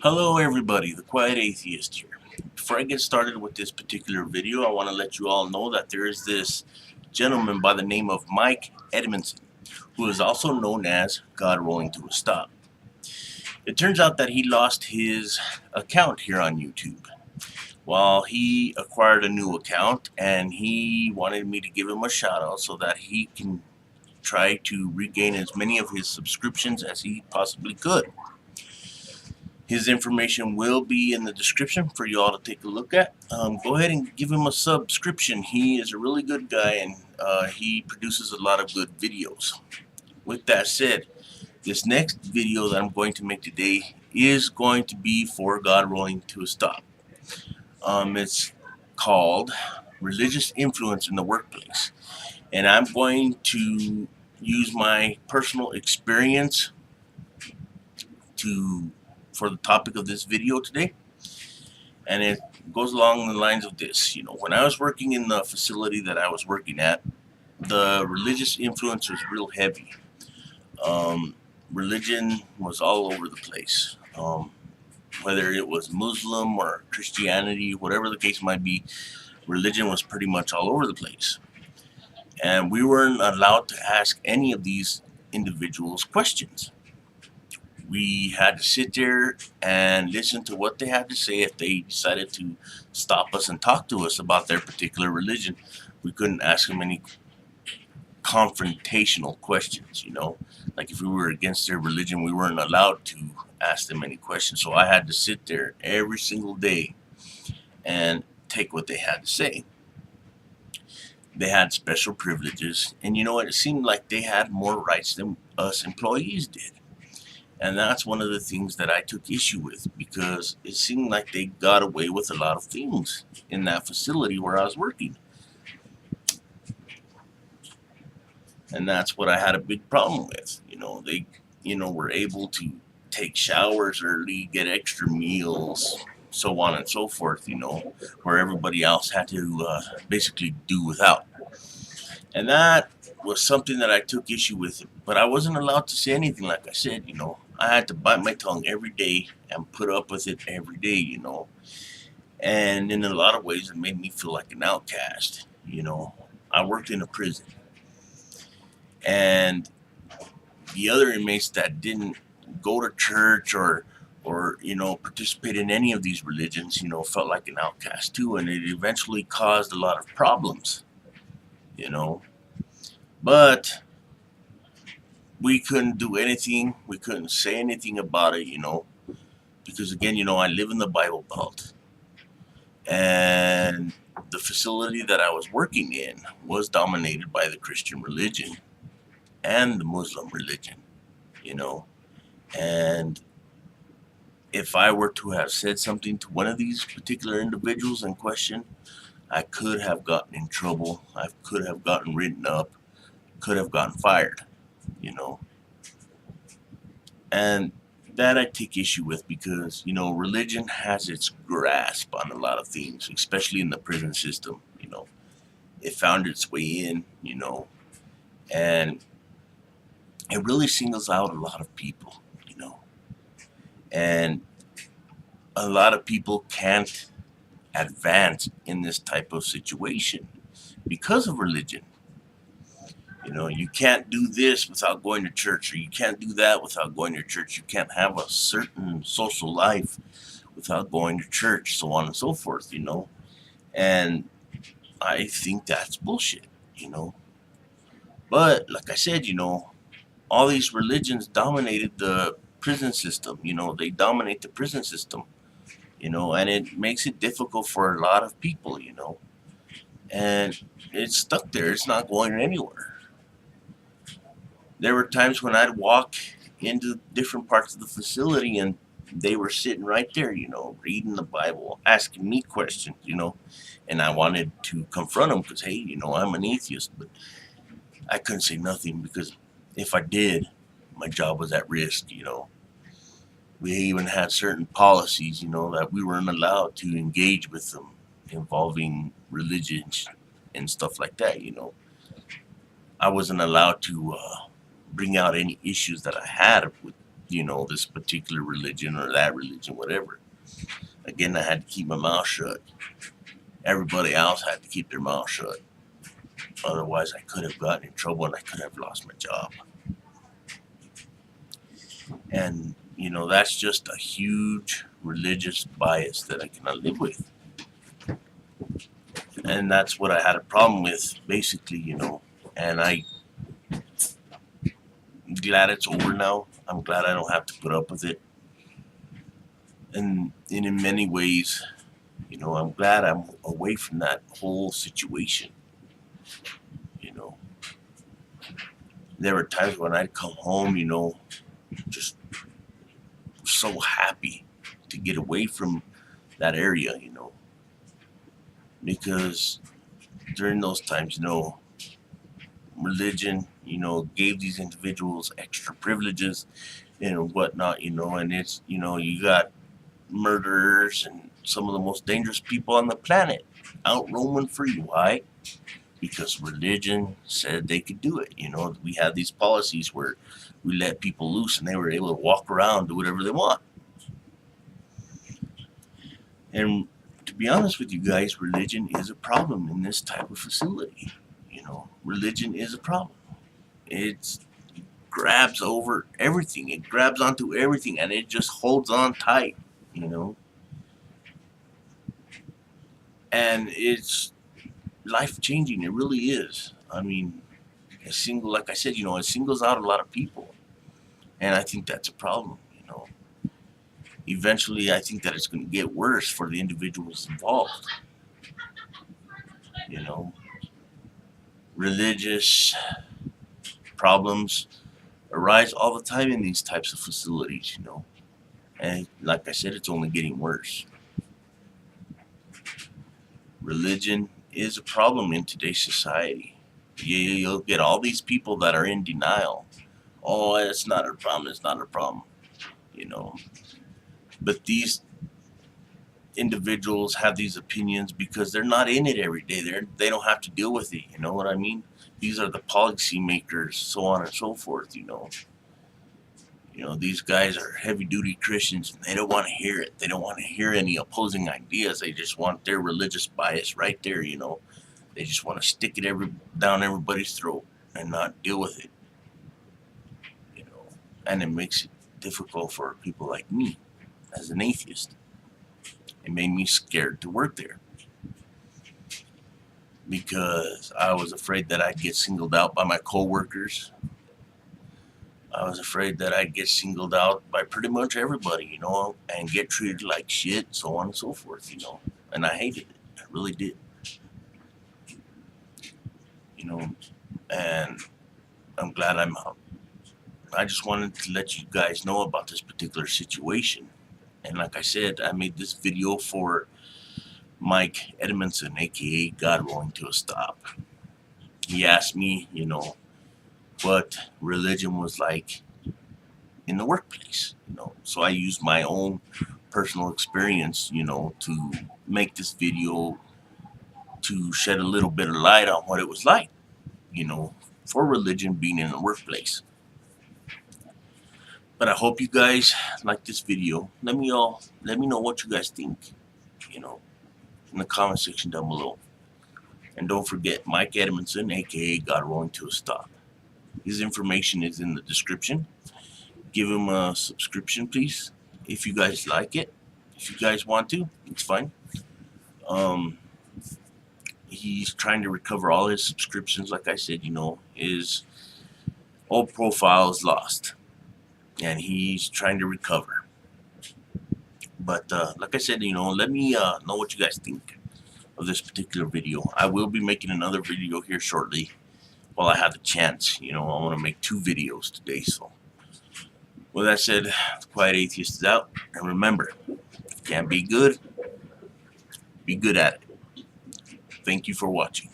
Hello everybody, the Quiet Atheist here. Before I get started with this particular video, I want to let you all know that there is this gentleman by the name of Mike Edmondson, who is also known as God Rolling to a Stop. It turns out that he lost his account here on YouTube. Well, he acquired a new account and he wanted me to give him a shout out so that he can try to regain as many of his subscriptions as he possibly could. His information will be in the description for you all to take a look at. Go ahead and give him a subscription. He is a really good guy and he produces a lot of good videos. With that said, this next video that I'm going to make today is going to be for God Rolling to a Stop. It's called Religious Influence in the Workplace. And I'm going to use my personal experience for the topic of this video today, and it goes along the lines of this. When I was working in the facility that I was working at, the religious influence was real heavy. Religion was all over the place. Whether it was Muslim or Christianity, whatever the case might be, religion was pretty much all over the place. And we weren't allowed to ask any of these individuals questions. We had to sit there and listen to what they had to say. If they decided to stop us and talk to us about their particular religion, we couldn't ask them any confrontational questions. Like if we were against their religion, we weren't allowed to ask them any questions. So I had to sit there every single day and take what they had to say. They had special privileges, and it seemed like they had more rights than us employees did. And that's one of the things that I took issue with, because it seemed like they got away with a lot of things in that facility where I was working. And that's what I had a big problem with. They, were able to take showers early, get extra meals, so on and so forth, where everybody else had to basically do without. And that was something that I took issue with, but I wasn't allowed to say anything. Like I said, I had to bite my tongue every day and put up with it every day. And in a lot of ways, it made me feel like an outcast. I worked in a prison, and the other inmates that didn't go to church or participate in any of these religions, felt like an outcast too, and it eventually caused a lot of problems. You know, but we couldn't do anything. We couldn't say anything about it, because again, I live in the Bible Belt, and the facility that I was working in was dominated by the Christian religion and the Muslim religion, you know, and if I were to have said something to one of these particular individuals in question, I could have gotten in trouble. I could have gotten written up, could have gotten fired, you know. And that I take issue with because, religion has its grasp on a lot of things, especially in the prison system. It found its way in, and it really singles out a lot of people, and a lot of people can't advance in this type of situation because of religion. You can't do this without going to church, or you can't do that without going to church. You can't have a certain social life without going to church, so on and so forth, And I think that's bullshit, you know. But like I said, all these religions dominated the prison system. They dominate the prison system, and it makes it difficult for a lot of people, and it's stuck there. It's not going anywhere. There were times when I'd walk into different parts of the facility and they were sitting right there, reading the Bible, asking me questions, and I wanted to confront them because, hey, I'm an atheist, but I couldn't say nothing because if I did, my job was at risk. We even had certain policies, that we weren't allowed to engage with them involving religions and stuff like that. I wasn't allowed to bring out any issues that I had with this particular religion or that religion, whatever. Again, I had to keep my mouth shut. Everybody else had to keep their mouth shut. Otherwise, I could have gotten in trouble and I could have lost my job. And, that's just a huge religious bias that I cannot live with. And that's what I had a problem with, basically, And I'm glad it's over now. I'm glad I don't have to put up with it. And in many ways, I'm glad I'm away from that whole situation. There were times when I'd come home, just so happy to get away from that area, because during those times, religion, gave these individuals extra privileges and whatnot, and it's, you got murderers and some of the most dangerous people on the planet out roaming free. Why? Because religion said they could do it. We had these policies where we let people loose and they were able to walk around, do whatever they want. And to be honest with you guys, religion is a problem in this type of facility. Religion is a problem. It grabs over everything. It grabs onto everything and it just holds on tight, And it's life changing. It really is. I mean, like I said, it singles out a lot of people. And I think that's a problem, Eventually, I think that it's going to get worse for the individuals involved. Religious problems arise all the time in these types of facilities, And like I said, it's only getting worse. Religion is a problem in today's society. You'll get all these people that are in denial. Oh, it's not a problem. It's not a problem. But these individuals have these opinions because they're not in it every day. They don't have to deal with it. You know what I mean? These are the policy makers, so on and so forth. These guys are heavy duty Christians and they don't want to hear it. They don't want to hear any opposing ideas. They just want their religious bias right there. They just want to stick it down everybody's throat and not deal with it. And it makes it difficult for people like me as an atheist. It made me scared to work there because I was afraid that I'd get singled out by my coworkers. I was afraid that I'd get singled out by pretty much everybody, and get treated like shit, so on and so forth, And I hated it. I really did. And I'm glad I'm out. I just wanted to let you guys know about this particular situation. And like I said, I made this video for Mike Edmondson, aka God Rolling to a Stop. He asked me, what religion was like in the workplace, So I used my own personal experience, to make this video to shed a little bit of light on what it was like, for religion being in the workplace. But I hope you guys like this video. Let me know what you guys think, in the comment section down below. And don't forget, Mike Edmondson, aka God Rolling to a Stop. His information is in the description. Give him a subscription, please, if you guys like it. If you guys want to, it's fine. He's trying to recover all his subscriptions. Like I said, his old profile is lost. And he's trying to recover. But like I said, let me know what you guys think of this particular video. I will be making another video here shortly while I have the chance. I want to make 2 videos today. So with that said, the Quiet Atheist is out. And remember, if you can't be good at it. Thank you for watching.